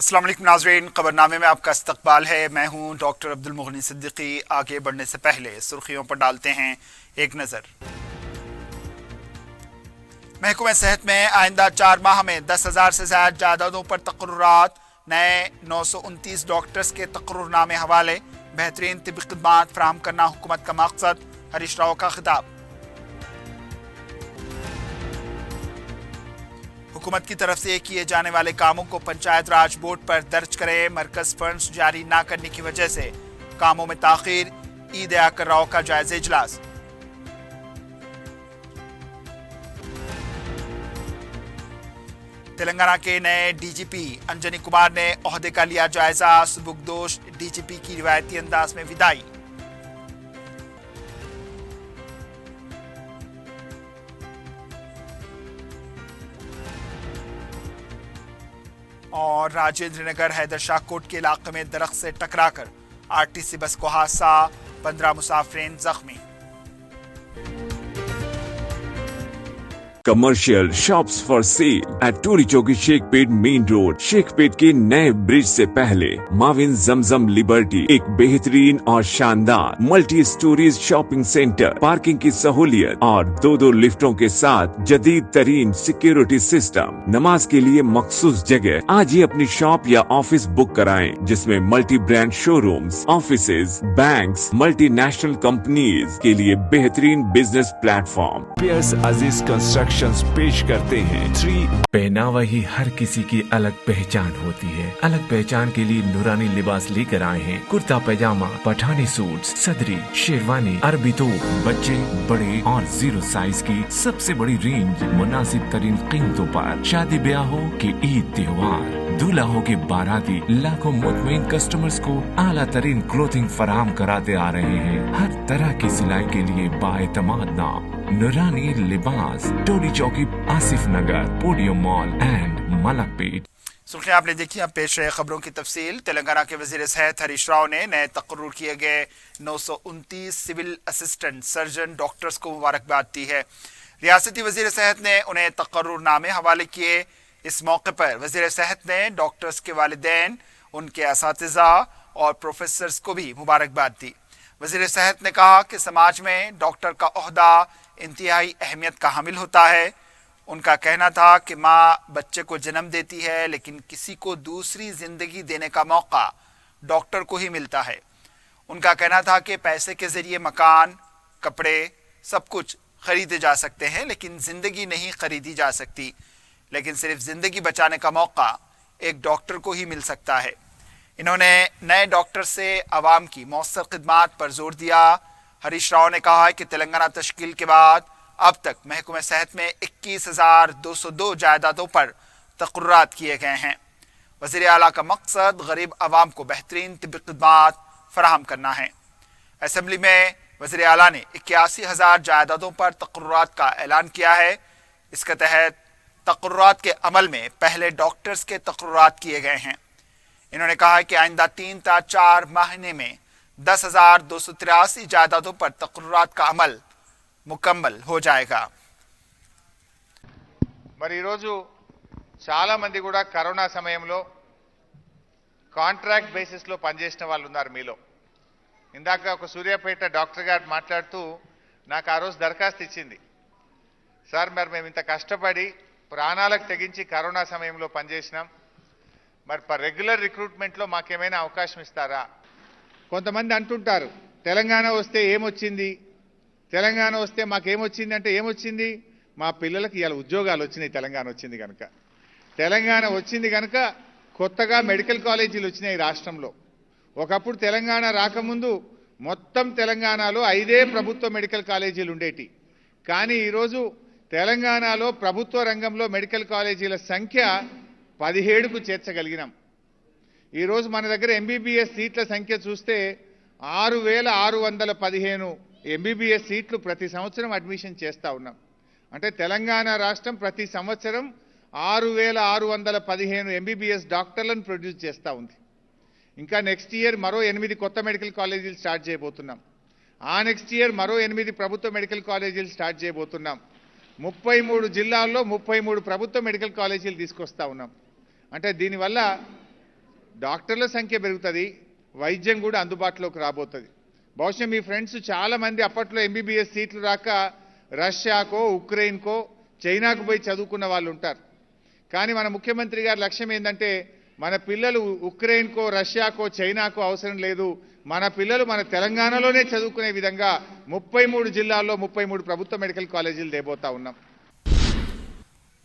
अस्सलाम वालेकुम नाज़रीन, खबरनामे में आपका इस्तकबाल है। मैं हूं डॉक्टर अब्दुल मुगनी सिद्दीकी। आगे बढ़ने से पहले सुर्खियों पर डालते हैं एक नज़र। महकमे सेहत में आइंदा 4 माह में 10,000 से ज़्यादा जायदादों पर तकर्रुरात, नए 929 डॉक्टर्स के तकर्रुरनामे हवाले, बेहतरीन तिब्बी खिदमात फराहम करना हुकूमत का मकसद, हरीश राव का खिताब। हुकूमत की तरफ से किए जाने वाले कामों को पंचायत राज बोर्ड पर दर्ज करें। मरकज फंड्स जारी ना करने की वजह से कामों में ताखीर, ईद आकर राव का जायजा इजलास। तेलंगाना के नए डीजीपी अंजनी कुमार ने ओहदे का लिया जायजा। सुबुकदोश डीजीपी की रिवायती अंदाज में विदाई। और राजेंद्र नगर हैदर शाह कोट के इलाके में दरख्त से टकराकर आरटीसी बस को हादसा, 15 मुसाफिरीन जख्मी। Commercial shops for sale at Toli Chowki Shaikpet main road. Shaikpet के नए ब्रिज से पहले माविन जमजम लिबर्टी एक बेहतरीन और शानदार multi storeys shopping centre, parking की सहूलियत और 2 लिफ्टों के साथ जदीद तरीन सिक्योरिटी सिस्टम। नमाज के लिए मखसूस जगह। आज ही अपनी शॉप या ऑफिस बुक कराएं, जिसमें multi brand showrooms, offices, banks, multinational companies के लिए बेहतरीन बिजनेस प्लेटफॉर्म। पियर्स अजीज कंस्ट्रक्शन पेश करते हैं 3। पहनावा ही हर किसी की अलग पहचान होती है। अलग पहचान के लिए नूरानी लिबास लेकर आए हैं। कुर्ता पैजामा, पठानी सूट, सदरी, शेरवानी, अरबी तोप, बच्चे, बड़े और 0 साइज की सबसे बड़ी रेंज मुनासिब तरीन कीमतों पर। शादी ब्याह हो कि ईद त्योहार, दूल्हा हो के बाराती, लाखों मुतमईन कस्टमर्स को आला तरीन क्लोथिंग फराहम कराते आ रहे हैं। हर तरह की सिलाई के लिए बाएतमाद नाम नूरानी लिबास, टोली चौकी, आसिफ नगर, पोडियम मॉल एंड मलकपेट। सुर्खियां आपने देखी। अब पेश है खबरों की तफसील। तेलंगाना के वजीर सेहत हरीश राव ने नए तकर्रुर किए गए 929 सिविल असिस्टेंट सर्जन डॉक्टर्स को मुबारकबाद दी है। रियासती वजीर सेहत ने उन्हें तकर्रुरनामे हवाले किए। इस मौके पर वजीर सेहत ने डॉक्टर्स के वालिदैन, उनके असातिज़ा और प्रोफेसर्स को भी मुबारकबाद दी। वजीर सेहत ने कहा कि समाज में डॉक्टर का ओहदा इंतहाई अहमियत का हामिल होता है। उनका कहना था कि माँ बच्चे को जन्म देती है, लेकिन किसी को दूसरी जिंदगी देने का मौका डॉक्टर को ही मिलता है। उनका कहना था कि पैसे के जरिए मकान, कपड़े, सब कुछ खरीदे जा सकते हैं, लेकिन जिंदगी नहीं खरीदी जा सकती। लेकिन सिर्फ जिंदगी बचाने का मौका एक डॉक्टर को ही मिल सकता है। इन्होंने नए डॉक्टर से आवाम की मौसर खिदमात पर जोर दिया। हरीश राव ने कहा कि तेलंगाना तश्कील के बाद अब तक महकमे सेहत में 21,202 जायदादों पर तकर्रुरात किए गए हैं। वज़ीर आला का मकसद गरीब आवाम को बेहतरीन तिब्बी खिदमात फराहम करना है। असम्बली में वज़ीर आला ने 81,000 जायदादों पर तकर्रुरात का ऐलान किया है। इसके तहत तकर्रुरात के अमल में पहले डॉक्टर्स के तकर्रुरात किए गए हैं। इन्होंने कहा कि आइंदा 3 ta 4 महीने में 10,283 जायदादों पर तकर्रुरात का अमल ముకమ్మల్ హో జాయేగా। మరి ఈరోజు చాలా మంది కూడా కరోనా సమయంలో కాంట్రాక్ట్ బేసిస్లో పనిచేసిన వాళ్ళు ఉన్నారు మీలో. ఇందాక ఒక సూర్యాపేట డాక్టర్ గారు మాట్లాడుతూ నాకు ఆ రోజు దరఖాస్తు ఇచ్చింది. సార్ మరి మేము ఇంత కష్టపడి ప్రాణాలకు తెగించి కరోనా సమయంలో పనిచేసినాం, మరి రెగ్యులర్ రిక్రూట్మెంట్లో మాకేమైనా అవకాశం ఇస్తారా? కొంతమంది అంటుంటారు తెలంగాణ వస్తే ఏమొచ్చింది, తెలంగాణ వస్తే మాకేమొచ్చింది అంటే ఏమొచ్చింది, మా పిల్లలకి ఇవాళ ఉద్యోగాలు వచ్చినాయి తెలంగాణ వచ్చింది కనుక. తెలంగాణ వచ్చింది కనుక కొత్తగా మెడికల్ కాలేజీలు వచ్చినాయి రాష్ట్రంలో. ఒకప్పుడు తెలంగాణ రాకముందు మొత్తం తెలంగాణలో 5 ప్రభుత్వ మెడికల్ కాలేజీలు ఉండేటి. కానీ ఈరోజు తెలంగాణలో ప్రభుత్వ రంగంలో మెడికల్ కాలేజీల సంఖ్య 17కు చేర్చగలిగినాం. ఈరోజు మన దగ్గర ఎంబీబీఎస్ సీట్ల సంఖ్య చూస్తే 6,615 ఎంబీబీఎస్ సీట్లు ప్రతి సంవత్సరం అడ్మిషన్ చేస్తూ ఉన్నాం. అంటే తెలంగాణ రాష్ట్రం ప్రతి సంవత్సరం 6,615 ఎంబీబీఎస్ డాక్టర్లను ప్రొడ్యూస్ చేస్తూ ఉంది. ఇంకా నెక్స్ట్ ఇయర్ మరో 8 కొత్త మెడికల్ కాలేజీలు స్టార్ట్ చేయబోతున్నాం. ఆ నెక్స్ట్ ఇయర్ మరో 8 ప్రభుత్వ మెడికల్ కాలేజీలు స్టార్ట్ చేయబోతున్నాం. 33 జిల్లాల్లో 33 ప్రభుత్వ మెడికల్ కాలేజీలు తీసుకొస్తా ఉన్నాం. అంటే దీనివల్ల డాక్టర్ల సంఖ్య పెరుగుతుంది, వైద్యం కూడా అందుబాటులోకి రాబోతుంది. బహుశా మీ ఫ్రెండ్స్ చాలా మంది అప్పట్లో ఎంబీబీఎస్ సీట్లు రాక రష్యాకో ఉక్రెయిన్కో చైనాకు పోయి చదువుకున్న వాళ్ళు ఉంటారు. కానీ మన ముఖ్యమంత్రి గారి లక్ష్యం ఏంటంటే మన పిల్లలు ఉక్రెయిన్కో రష్యాకో చైనాకో అవసరం లేదు, మన పిల్లలు మన తెలంగాణలోనే చదువుకునే విధంగా 33 జిల్లాల్లో 33 ప్రభుత్వ మెడికల్ కాలేజీలు దేబోతా ఉన్నాం.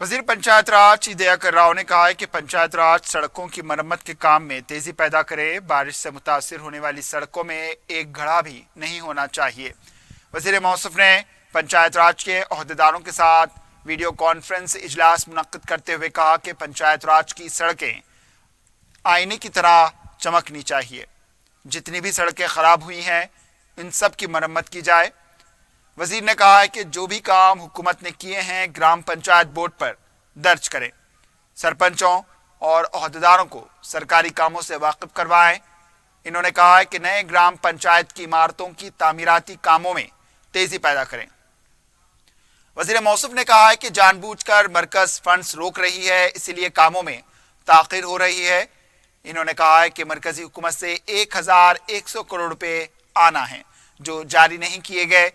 वजीर पंचायत राज दयाकर राव ने कहा है कि पंचायत राज सड़कों की मरम्मत के काम में तेजी पैदा करे। बारिश से मुतासिर होने वाली सड़कों में एक घड़ा भी नहीं होना चाहिए। वजीर मौसूफ ने पंचायत राज के अहदेदारों के साथ वीडियो कॉन्फ्रेंस इजलास मुनक्किद करते हुए कहा कि पंचायत राज की सड़कें आईने की तरह चमकनी चाहिए। जितनी भी सड़कें खराब हुई हैं इन सब की मरम्मत की जाए। वजीर ने कहा है कि जो भी काम हुकूमत ने किए हैं ग्राम पंचायत बोर्ड पर दर्ज करें। सरपंचों और अहदेदारों को सरकारी कामों से वाकिफ करवाएं। इन्होंने कहा है कि नए ग्राम पंचायत की इमारतों की तामीराती कामों में तेजी पैदा करें। वजीर मौसूफ ने कहा है कि जानबूझकर मरकज फंड्स रोक रही है, इसीलिए कामों में ताखिर हो रही है। इन्होंने कहा है कि मरकजी हुकूमत से 1100 करोड़ रुपए आना है जो जारी नहीं किए गए।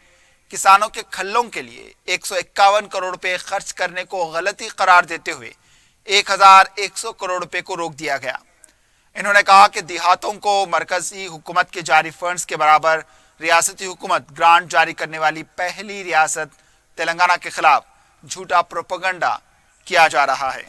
किसानों के खल्लों के लिए 151 करोड़ रुपए खर्च करने को गलती करार देते हुए 1100 करोड़ रुपए को रोक दिया गया। इन्होंने कहा कि देहातों को मरकजी हुकूमत के जारी फंड्स के बराबर रियासती हुकूमत ग्रांट जारी करने वाली पहली रियासत तेलंगाना के खिलाफ झूठा प्रोपेगेंडा किया जा रहा है।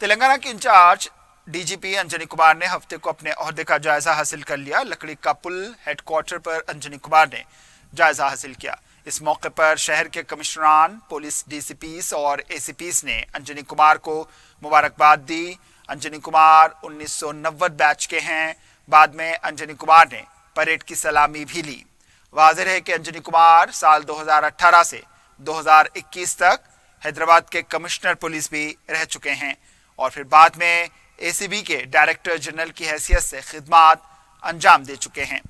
तेलंगाना के इंचार्ज डीजीपी अंजनी कुमार ने हफ्ते को अपने ओहदे का जायजा हासिल कर लिया। लकड़ी का पुल हेडक्वार्टर पर अंजनी कुमार ने जायजा हासिल किया। इस मौके पर शहर के कमिश्नरान, पुलिस डीसीपीस और एसीपीस ने अंजनी कुमार को मुबारकबाद दी। अंजनी कुमार 1990 बैच के हैं। बाद में अंजनी कुमार ने परेड की सलामी भी ली। वाज़ेह है कि अंजनी कुमार साल 2018 से 2021 तक हैदराबाद के कमिश्नर पुलिस भी रह चुके हैं और फिर बाद में एसीबी के डायरेक्टर जनरल की हैसियत से खिदमात अंजाम दे चुके हैं।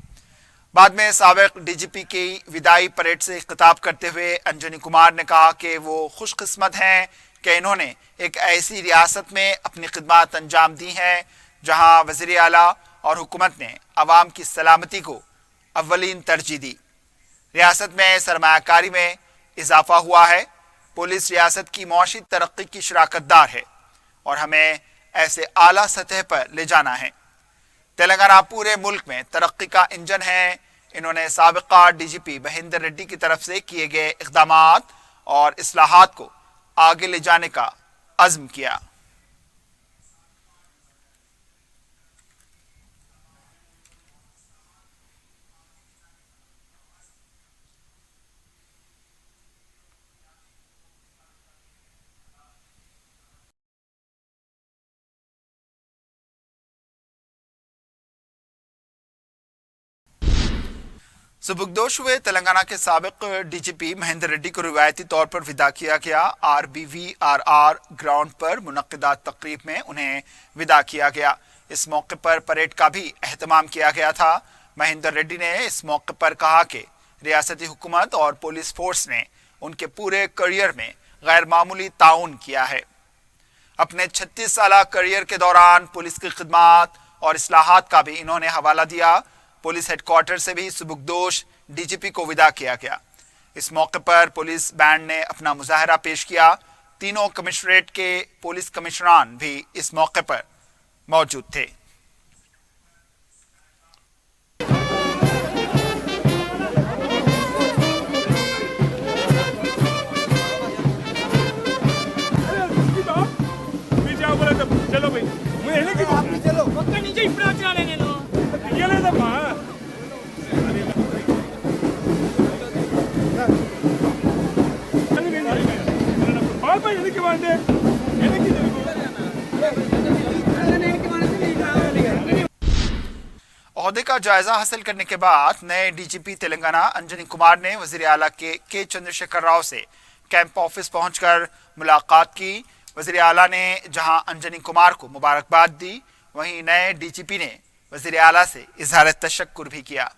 बाद में साबिक डीजीपी की विदाई परेड से खिताब करते हुए अंजनी कुमार ने कहा कि वो खुशकिस्मत हैं कि इन्होंने एक ऐसी रियासत में अपनी खिदमात अंजाम दी हैं जहां वज़ीर आला और हुकूमत ने अवाम की सलामती को अव्वलीन तरजीह दी। रियासत में सरमायाकारी में इजाफा हुआ है। पुलिस रियासत की मौशी तरक्की की शराकतदार है और हमें ऐसे आला सतह पर ले जाना है। तेलंगाना पूरे मुल्क में तरक्की का इंजन है। इन्होंने साबिका डीजीपी महेंद्र रेड्डी की तरफ से किए गए इक़दामात और इस्लाहात को आगे ले जाने का अज़्म किया। सुबुकदोश हुए तेलंगाना के साबिक डीजीपी महेंद्र रेड्डी को रिवायती तौर पर विदा किया गया। RBVRR ग्राउंड पर मुनक्किदा तकरीब में उन्हें विदा किया गया। इस मौके पर परेड का भी एहतमाम किया गया था। महेंद्र रेड्डी ने इस मौके पर कहा कि रियासती हुकूमत और पुलिस फोर्स ने उनके पूरे करियर में गैर मामूली ताउन किया है। अपने 36 साल करियर के दौरान पुलिस की खिदमात और इस्लाहात का भी इन्होंने हवाला दिया। पुलिस हेडक्वार्टर से भी सुबुकदोश डीजीपी को विदा किया गया। इस मौके पर पुलिस बैंड ने अपना मुजाहरा पेश किया। तीनों कमिश्नरेट के पुलिस कमिश्नरान भी इस मौके पर मौजूद थे। ओहदे का जायजा हासिल करने के बाद नए डीजीपी तेलंगाना अंजनी कुमार ने वजीर आला के चंद्रशेखर राव से कैंप ऑफिस पहुंचकर मुलाकात की। वजीर आला ने जहां अंजनी कुमार को मुबारकबाद दी, वहीं नए डीजीपी ने वजीर आला से इजहार तशक्कुर भी किया।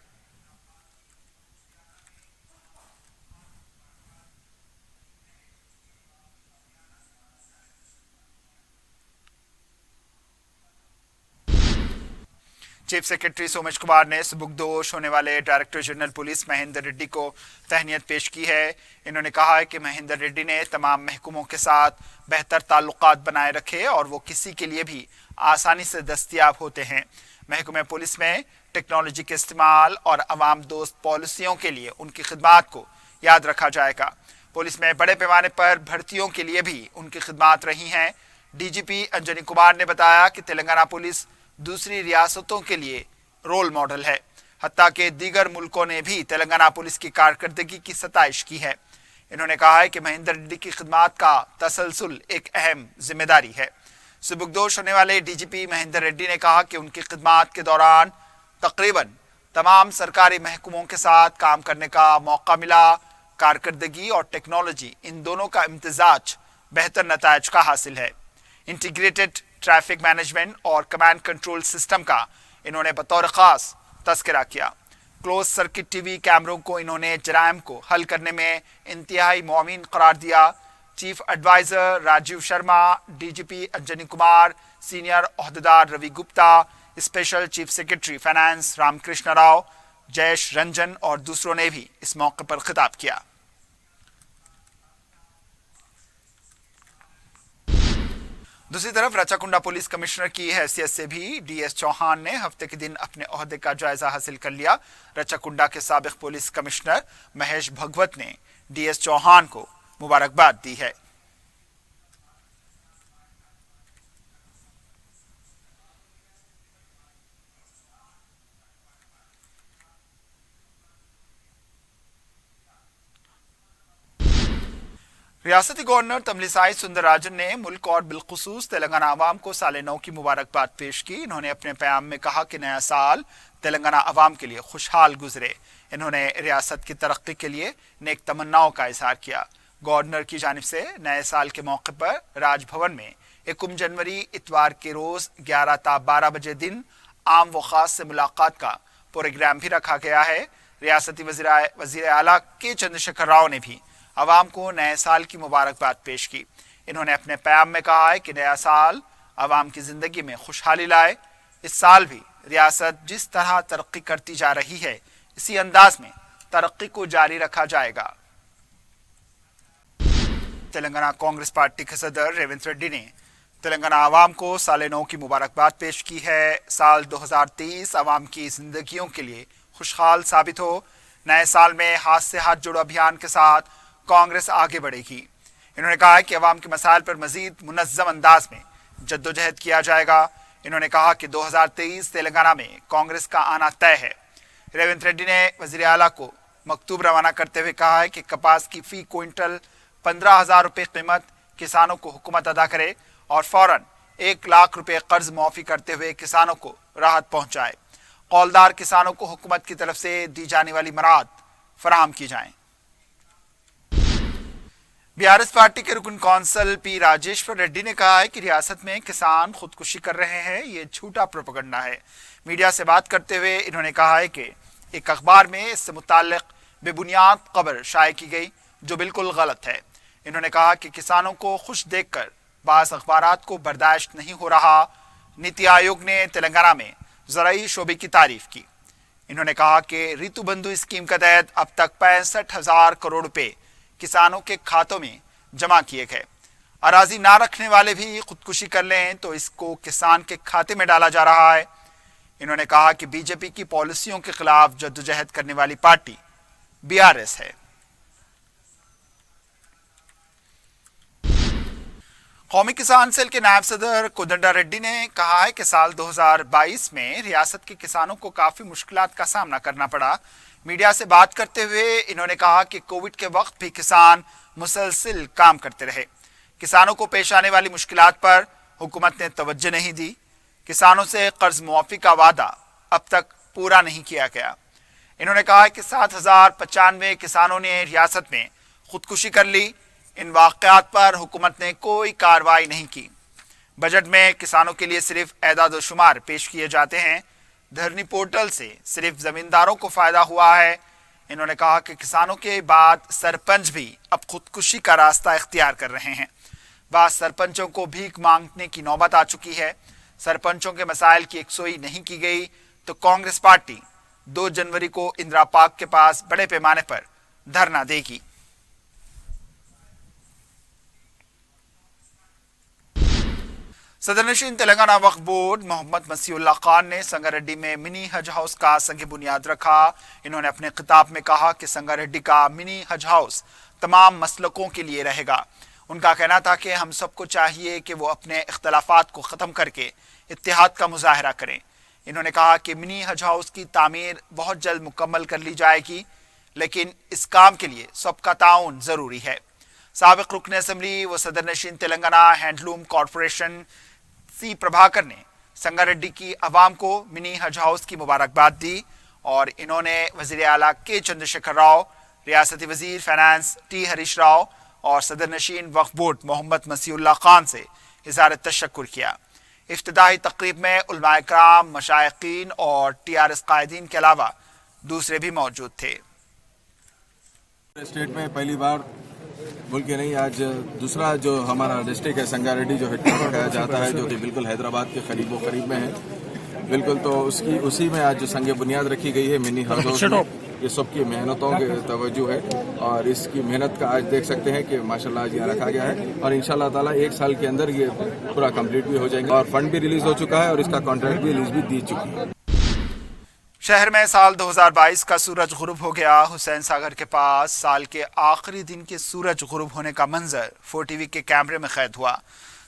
चीफ सेक्रेटरी सोमेश कुमार ने सुबुकदोश होने वाले director general police Mahendra Reddy को तहनीत पेश की है। इन्होंने कहा है कि महेंद्र रेड्डी ने तमाम महकमों के साथ बेहतर ताल्लुकात बनाए रखे और वो किसी के लिए भी आसानी से दस्तयाब होते हैं। महकमे पुलिस में टेक्नोलॉजी के इस्तेमाल और अवाम दोस्त पॉलिसियों के लिए उनकी खिदमात को याद रखा जाएगा। पुलिस में बड़े पैमाने पर भर्तियों के लिए भी उनकी खिदमात रही हैं। डीजीपी अंजनी कुमार ने बताया कि तेलंगाना पुलिस दूसरी रियासतों के लिए रोल मॉडल है। हत्ता के दीगर मुल्कों ने भी तेलंगाना पुलिस की कारकर्दगी की सताइश की है। इन्होंने कहा है कि महेंद्र रेड्डी की खिदमात का तसलसल एक अहम जिम्मेदारी है। सुबुकदोश होने वाले डीजीपी महेंद्र रेड्डी ने कहा कि उनकी खिदमात के दौरान तकरीबन तमाम सरकारी महकमों के साथ काम करने का मौका मिला। कारकर्दगी और टेक्नोलॉजी इन दोनों का इम्तिजाज बेहतर नतायज का हासिल है। इंटीग्रेटेड ट्रैफिक मैनेजमेंट और कमांड कंट्रोल सिस्टम का इन्होंने बतौर खास तस्करा किया। क्लोज सर्किट टीवी कैमरों को इन्होंने जराइम को हल करने में इंतहाई मुआविन करार दिया। Chief adviser Rajiv Sharma, DGP Anjani Kumar, senior ओहदेदार Ravi Gupta, special chief secretary finance Ramakrishna Rao, Jayesh Ranjan और दूसरों ने भी इस मौके पर खिताब किया। दूसरी तरफ रचाकुंडा पुलिस कमिश्नर की हैसियत से भी डीएस चौहान ने हफ्ते के दिन अपने ओहदे का जायजा हासिल कर लिया। रचाकुंडा के साबिक पुलिस कमिश्नर महेश भगवत ने डीएस चौहान को मुबारकबाद दी है। रियासती गवर्नर तमिलिसाई सुंदरराजन ने मुल्क और बिलखुसूस तेलंगाना आवाम को साल नौ की मुबारकबाद पेश की। इन्होंने अपने प्याम में कहा कि नया साल तेलंगाना आवाम के लिए खुशहाल गुजरे। इन्होंने रियासत की तरक्की के लिए नेक तमन्नाओं का इजहार किया। गवर्नर की जानिब से नए साल के मौके पर राजभवन में 1 जनवरी इतवार के रोज 11 ता 12 बजे दिन आम व खास से मुलाकात का प्रोग्राम भी रखा गया है। रियासती वजीर आला के चंद्रशेखर राव ने भी अवाम को नए साल की मुबारकबाद पेश की। इन्होंने अपने पैगाम में कहा है कि नया साल अवाम की जिंदगी में खुशहाली लाए। इस साल भी रियासत जिस तरह तरक्की करती जा रही है इसी अंदाज में तरक्की को जारी रखा जाएगा। तेलंगाना कांग्रेस पार्टी के सदर रेवंत रेड्डी ने तेलंगाना आवाम को साल नौ की मुबारकबाद पेश की है। साल 2023 आवाम की जिंदगियों के लिए खुशहाल साबित हो। नए साल में हाथ से हाथ जोड़ो अभियान के साथ कांग्रेस आगे बढ़ेगी। इन्होंने कहा है कि अवाम के मसाइल पर मजीद मुनज़्ज़म अंदाज में जद्दोजहद किया जाएगा। इन्होंने कहा कि 2023 तेलंगाना में कांग्रेस का आना तय है। रेवंत रेड्डी ने वज़ीर आला को मकतूब रवाना करते हुए कहा है कि कपास की फी क्विंटल 15,000 रुपये कीमत किसानों को हुकूमत अदा करे और फौरन 1 लाख रुपये कर्ज माफी करते हुए किसानों को राहत पहुंचाए। कौलदार किसानों को हुकूमत की तरफ से दी जाने वाली मराद फराहम की जाएं। बीआरएस पार्टी के रुकन कौंसल पी राजेश्वर रेड्डी ने कहा है कि रियासत में किसान खुदकुशी कर रहे हैं, ये झूठा प्रोपेगेंडा है। मीडिया से बात करते हुए इन्होंने कहा है कि एक अखबार में इससे मुताल्लिक बेबुनियाद खबर शाये की गई जो बिल्कुल गलत है। इन्होंने कहा कि किसानों को खुश देखकर बाज़ अखबारात को बर्दाश्त नहीं हो रहा। नीति आयोग ने तेलंगाना में ज़राई शोबे की तारीफ की। इन्होंने कहा कि ऋतु बंधु स्कीम के तहत अब तक 65,000 करोड़ रुपए किसानों के खातों में जमा किए गए। अराजी ना रखने वाले भी खुदकुशी कर लें तो इसको किसान के खाते में डाला जा रहा है। इन्होंने कहा कि बीजेपी की पॉलिसियों के खिलाफ जद्दोजहद करने वाली पार्टी बीआरएस है। कौमी किसान सेल के नायब सदर कोदंडा रेड्डी ने कहा है कि साल 2022 में रियासत के किसानों को काफी मुश्किलात का सामना करना पड़ा। मीडिया से बात करते हुए इन्होंने कहा कि कोविड के वक्त भी किसान मुसलसिल काम करते रहे। किसानों को पेश आने वाली मुश्किलात पर हुकूमत ने तवज्जो नहीं दी। किसानों से कर्ज मुआफी का वादा अब तक पूरा नहीं किया गया। इन्होंने कहा कि 7,095 किसानों ने रियासत में खुदकुशी कर ली। इन वाक़यात पर हुकूमत ने कोई कार्रवाई नहीं की। बजट में किसानों के लिए सिर्फ एदाद व शुमार पेश किए जाते हैं। धरनी पोर्टल से सिर्फ जमींदारों को फायदा हुआ है। इन्होंने कहा कि किसानों के बाद सरपंच भी अब खुदकुशी का रास्ता इख्तियार कर रहे हैं। बाद सरपंचों को भीख मांगने की नौबत आ चुकी है। सरपंचों के मसाइल की यकसुई नहीं की गई। तो कांग्रेस पार्टी 2 जनवरी को इंदिरा पार्क के पास बड़े पैमाने पर धरना देगी। सदरनशीन तेलंगाना वक्फ बोर्ड मोहम्मद मसीहुल्लाह खान ने संगारेड्डी में मिनी हज हाउस का संग बुनियाद रखा। इन्होंने अपने खिताब में कहा कि संगारेड्डी का मिनी हज हाउस तमाम मसलकों के लिए रहेगा। उनका कहना था कि हम सबको चाहिए कि वो अपने इख्तलाफात को ख़त्म करके इत्तेहाद का मुजाहरा करें। इन्होंने कहा कि मिनी हज हाउस की तामीर बहुत जल्द मुकम्मल कर ली जाएगी, लेकिन इस काम के लिए सबका ताउन ज़रूरी है। साबिक़ रुकन असम्बली व सदरनशीन तेलंगाना हैंडलूम कॉरपोरेशन सी प्रभाकर ने संगारेड्डी की अवाम को मिनी हज हाउस की मुबारकबाद दी और इन्होंने वज़ीर आला के चंद्रशेखर राव, रियासती वज़ीर फाइनेंस टी हरीश राव और सदरनशीन वक्फ बोर्ड मोहम्मद मसीहुल्लाह खान से इज़हार तशक्कुर किया। इफ्तिताही तक़रीब में उलमाए कराम, मशाइखीन और TRS कायदीन के अलावा दूसरे भी मौजूद थे। स्टेट में पहली बार बोल के नहीं, आज दूसरा जो हमारा डिस्ट्रिक्ट है संगारेड्डी जो हेडक्वार्टर कहा जाता है, जो कि बिल्कुल हैदराबाद के करीब में है बिल्कुल, तो उसी में आज जो संग बुनियाद रखी गई है मिनी हज हाउस में। ये सबकी मेहनतों के तवज्जो है और इसकी मेहनत का आज देख सकते हैं कि माशाल्लाह आज यहाँ रखा गया है और इंशाल्लाह ताला 1 साल के अंदर ये पूरा कंप्लीट भी हो जाएंगे और फंड भी रिलीज हो चुका है और इसका कॉन्ट्रैक्ट भी रिलीज भी दी चुकी है। शहर में साल 2022 का सूरज गुरूब हो गया। हुसैन सागर के पास साल के आखिरी दिन के सूरज गुरूब होने का मंजर 4TV के कैमरे में कैद हुआ।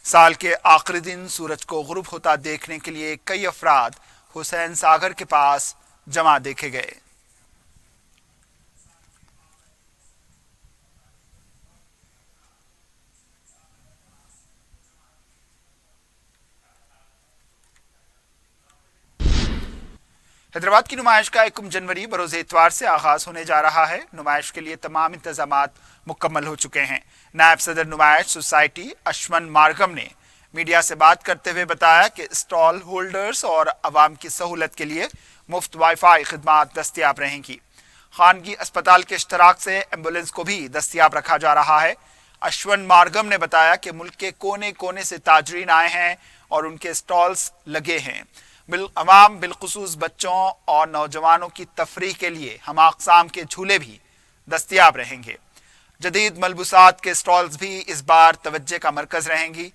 साल के आखिरी दिन सूरज को गुरूब होता देखने के लिए कई अफराद हुसैन सागर के पास जमा देखे गए। हैदराबाद की नुमाइश का 1 जनवरी बरोज़ इतवार से आगाज होने जा रहा है। नुमाइश के लिए तमाम इंतजामात मुकम्मल हो चुके हैं। नायब सदर नुमाइश सोसाइटी अश्वन मार्गम ने मीडिया से बात करते हुए बताया कि स्टॉल होल्डर्स और आवाम की सहूलत के लिए मुफ्त वाईफाई खिदमात दस्तियाब रहेंगी। खानगी अस्पताल के इश्तराक से एम्बुलेंस को भी दस्तियाब रखा जा रहा है। अश्वन मार्गम ने बताया कि मुल्क के कोने कोने से ताजरीन आए हैं और उनके स्टॉल्स लगे हैं। अवाम बिलखुसूस बच्चों और नौजवानों की तफरीह के लिए हम अक़साम के झूले भी दस्तियाब रहेंगे। जदीद मलबूसात के स्टॉल्स भी इस बार तवज्जो का मरकज़ रहेंगी।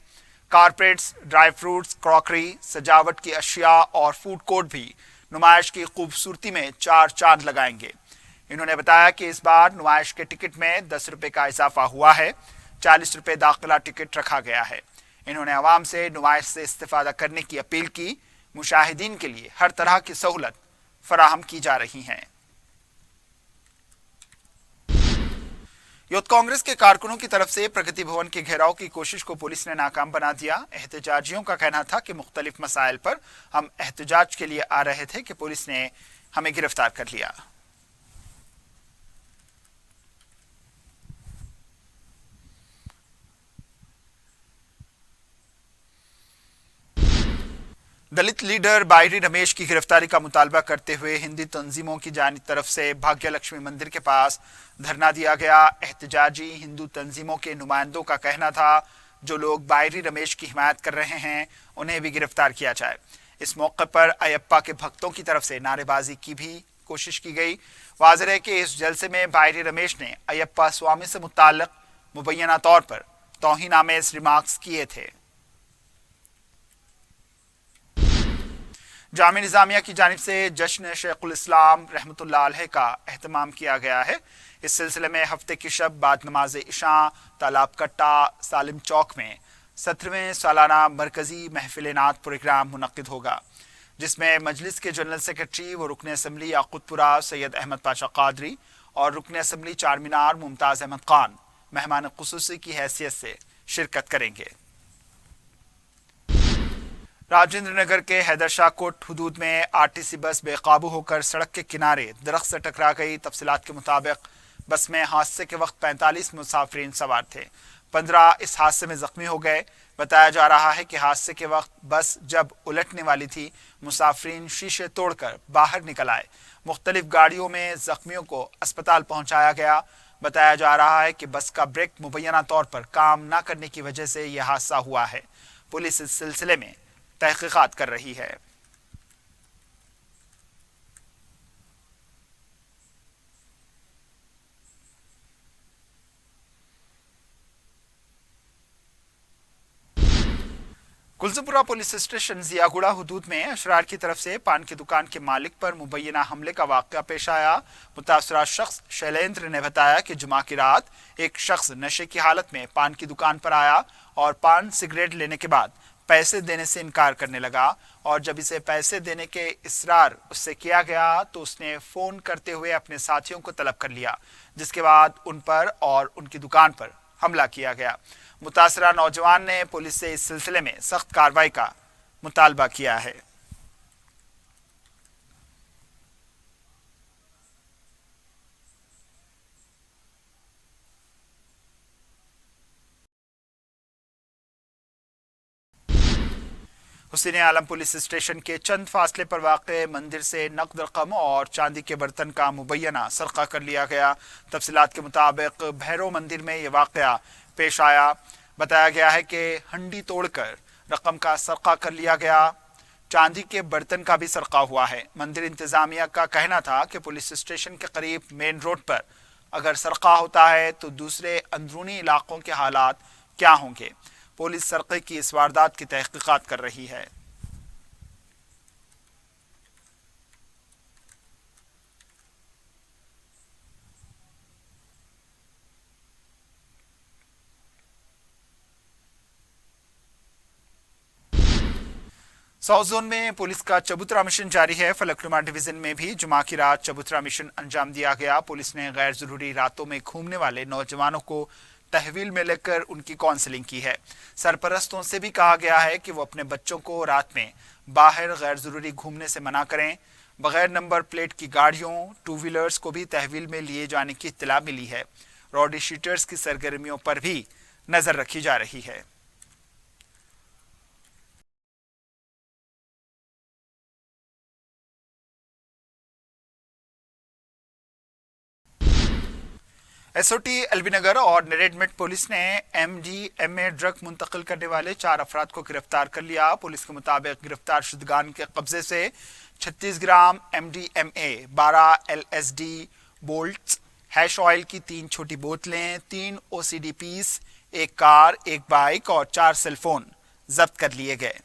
कारपेट्स, ड्राई फ्रूट्स, क्रॉकरी, सजावट की अशिया और फूड कोर्ट भी नुमाइश की खूबसूरती में 4 चांद लगाएंगे। इन्होंने बताया कि इस बार नुमाइश के टिकट में 10 रुपये का इजाफा हुआ है। 40 रुपये दाखिला टिकट रखा गया है। इन्होंने अवाम से नुमाइश से इस्तिफादा करने की अपील की। मुशाहिदीन के लिए हर तरह की सहूलत फराहम की जा रही है। यूथ कांग्रेस के कारकुनों की तरफ से प्रगति भवन के घेराव की कोशिश को पुलिस ने नाकाम बना दिया। एहतजाजियों का कहना था कि मुख्तलिफ मसाइल पर हम एहतजाज के लिए आ रहे थे कि पुलिस ने हमें गिरफ्तार कर लिया। दलित लीडर बायरी रमेश की गिरफ्तारी का मुतालबा करते हुए हिंदी तंजीमों की जानिब तरफ से भाग्य लक्ष्मी मंदिर के पास धरना दिया गया। एहतजाजी हिंदू तंजीमों के नुमाइंदों का कहना था जो लोग बायरी रमेश की हिमायत कर रहे हैं उन्हें भी गिरफ्तार किया जाए। इस मौके पर अयप्पा के भक्तों की तरफ से नारेबाजी की भी कोशिश की गई। वाज़ेह है कि इस जलसे में बायरी रमेश ने अयप्पा स्वामी से मुताल्लिक मुबैना तौर पर तौहीन-आमेज़ रिमार्क्स किए थे। जामिया निज़ामिया की जानिब से जश्न शेखुल इस्लाम रहमतुल्लाह अलैह का एहतमाम किया गया है। इस सिलसिले में हफ्ते की शब बाद नमाज इशा तालाब कट्टा सालिम चौक में 17वें सालाना मरकजी महफिल नात प्रोग्राम मुनक्किद होगा, जिसमें मजलिस के जनरल सेक्रेटरी व रुकन असम्बली याकूतपुरा सैयद अहमद पाशा कादरी और रुकन असम्बली चारमीनार मुमताज़ अहमद खान मेहमान खुसूसी की हैसियत से शिरकत करेंगे। राजेंद्र नगर के हैदर शाह कोट हुदूद में आरटीसी बस बेकाबू होकर सड़क के किनारे दरख्त से टकरा गई। तफसीलात के मुताबिक बस में हादसे के वक्त 45 मुसाफिरीन सवार थे। 15 इस हादसे में जख्मी हो गए। बताया जा रहा है कि हादसे के वक्त बस जब उलटने वाली थी, मुसाफिरीन शीशे तोड़कर बाहर निकल आए। मुख्तलिफ गाड़ियों में जख्मियों को अस्पताल पहुंचाया गया। बताया जा रहा है कि बस का ब्रेक मुबैना तौर पर काम न करने की वजह से यह हादसा हुआ है। पुलिस इस सिलसिले में तहकीकात कर रही है। कुलसुपुरा पुलिस स्टेशन जियागुड़ा हुदूद में अशरार की तरफ से पान की दुकान के मालिक पर मुबैना हमले का वाक़या पेश आया। मुतासरा शख्स शैलेंद्र ने बताया कि जुमा की रात एक शख्स नशे की हालत में पान की दुकान पर आया और पान सिगरेट लेने के बाद पैसे देने से इनकार करने लगा, और जब इसे पैसे देने के इसरार उससे किया गया तो उसने फ़ोन करते हुए अपने साथियों को तलब कर लिया, जिसके बाद उन पर और उनकी दुकान पर हमला किया गया। मुतासरा नौजवान ने पुलिस से इस सिलसिले में सख्त कार्रवाई का मुतालबा किया है। हुसैन आलम पुलिस स्टेशन के चंद फासले पर वाक़े मंदिर से नकद रकम और चांदी के बर्तन का मुबैना सरका कर लिया गया। तफसीलात के मुताबिक भैरव मंदिर में यह वाक़या पेश आया। बताया गया है कि हंडी तोड़कर रकम का सरका कर लिया गया, चांदी के बर्तन का भी सरका हुआ है। मंदिर इंतजामिया का कहना था कि पुलिस स्टेशन के करीब मेन रोड पर अगर सरका होता है तो दूसरे अंदरूनी इलाकों के हालात क्या होंगे। पुलिस सरके की इस वारदात की तहकीकात कर रही है। साउथ जोन में पुलिस का चबूतरा मिशन जारी है। फलकनुमा डिवीजन में भी जुमा की रात चबूतरा मिशन अंजाम दिया गया। पुलिस ने गैर जरूरी रातों में घूमने वाले नौजवानों को तहवील में लेकर उनकी काउंसलिंग की है। सरपरस्तों से भी कहा गया है कि वो अपने बच्चों को रात में बाहर गैर जरूरी घूमने से मना करें। बगैर नंबर प्लेट की गाड़ियों, टू व्हीलर्स को भी तहवील में लिए जाने की इत्तला मिली है। रॉडी शीटर्स की सरगर्मियों पर भी नजर रखी जा रही है। एसओटी एलबीनगर और नरेडमेट पुलिस ने एमडीएमए ड्रग मुंतकिल करने वाले 4 अफराद को गिरफ्तार कर लिया। पुलिस के मुताबिक गिरफ्तार शुदगान के कब्जे से 36 gram MDMA, 12 LSD bolts, hash oil की 3 छोटी बोतलें, 3 ओसीडी पीस, 1 कार, 1 बाइक और 4 सेलफोन जब्त कर लिए गए।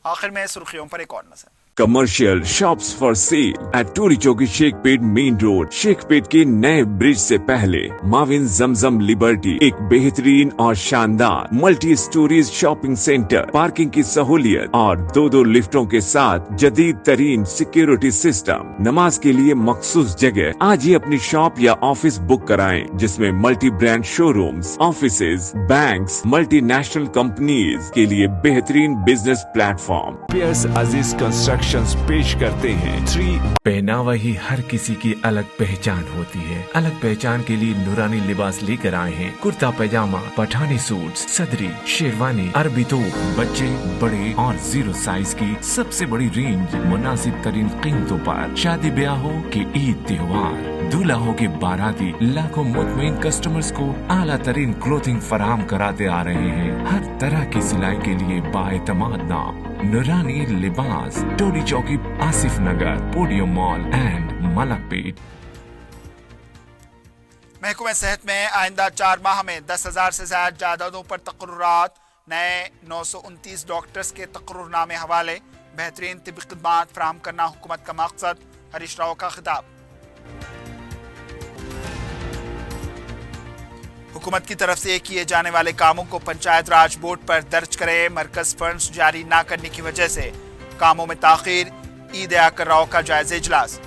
आखिर में सुर्खियों पर एक और नजर। Commercial shops for sale at Toli Chowki Shaikpet main road. Shaikpet के नए ब्रिज से पहले माविन जमजम लिबर्टी एक बेहतरीन और शानदार multi storeys shopping centre, parking की सहूलियत और 2 लिफ्टों के साथ जदीद तरीन सिक्योरिटी सिस्टम। नमाज के लिए मखसूस जगह। आज ही अपनी शॉप या ऑफिस बुक कराएं, जिसमें multi brand showrooms, offices, banks, multinational companies के लिए बेहतरीन बिजनेस प्लेटफॉर्म। पियर्स अजीज कंस्ट्रक्शन पेश करते हैं 3 पहनावा ही हर किसी की अलग पहचान होती है। अलग पहचान के लिए नूरानी लिबास लेकर आए हैं। कुर्ता पैजामा, पठानी सूट, सदरी, शेरवानी, अरबी तोप, बच्चे, बड़े और 0 साइज की सबसे बड़ी रेंज मुनासिब तरीन कीमतों पर। शादी ब्याह हो कि ईद त्योहार, दूल्हा हो के बाराती, लाखों मुतमईन कस्टमर्स को आला तरीन क्लोथिंग फराहम कराते आ रहे हैं। हर तरह की सिलाई के लिए बाएतमाद नाम नूरानी लिबास, टोली चौकी, आसिफ नगर, पोडियम मॉल एंड मलकपेट। महकमे सेहत में आइंदा 4 माह में 10,000 से ज्यादा जायदादों पर तकर्रुरात। नए 929 डॉक्टर्स के तकर्रुरनामे हवाले। बेहतरीन तिब्बी खिदमात फराहम करना हुकूमत का मकसद। हरीश राव का खिताब। हुकूमत की तरफ से किए जाने वाले कामों को पंचायत राज बोर्ड पर दर्ज करें। मरकज फंड्स जारी न करने की वजह से कामों में ताखीर। ई दयाकर राव का जायजा इजलास।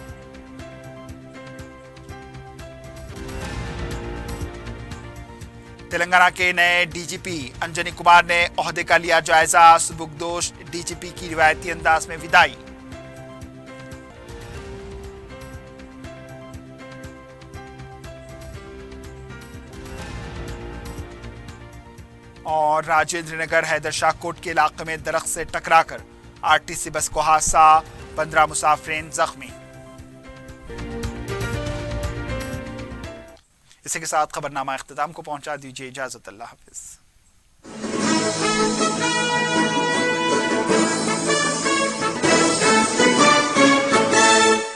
तेलंगाना के नए डीजीपी अंजनी कुमार ने ओहदे का लिया जायजा। सुबुकदोश डीजीपी की रिवायती अंदाज में विदाई। और राजेंद्र नगर हैदर शाह कोट के इलाके में दरख्त से टकराकर आरटीसी बस को हादसा, 15 मुसाफिरीन जख्मी। इसी के साथ खबरनामा इख्तिताम को पहुंचा दीजिए। इजाजत, अल्लाह हाफिज।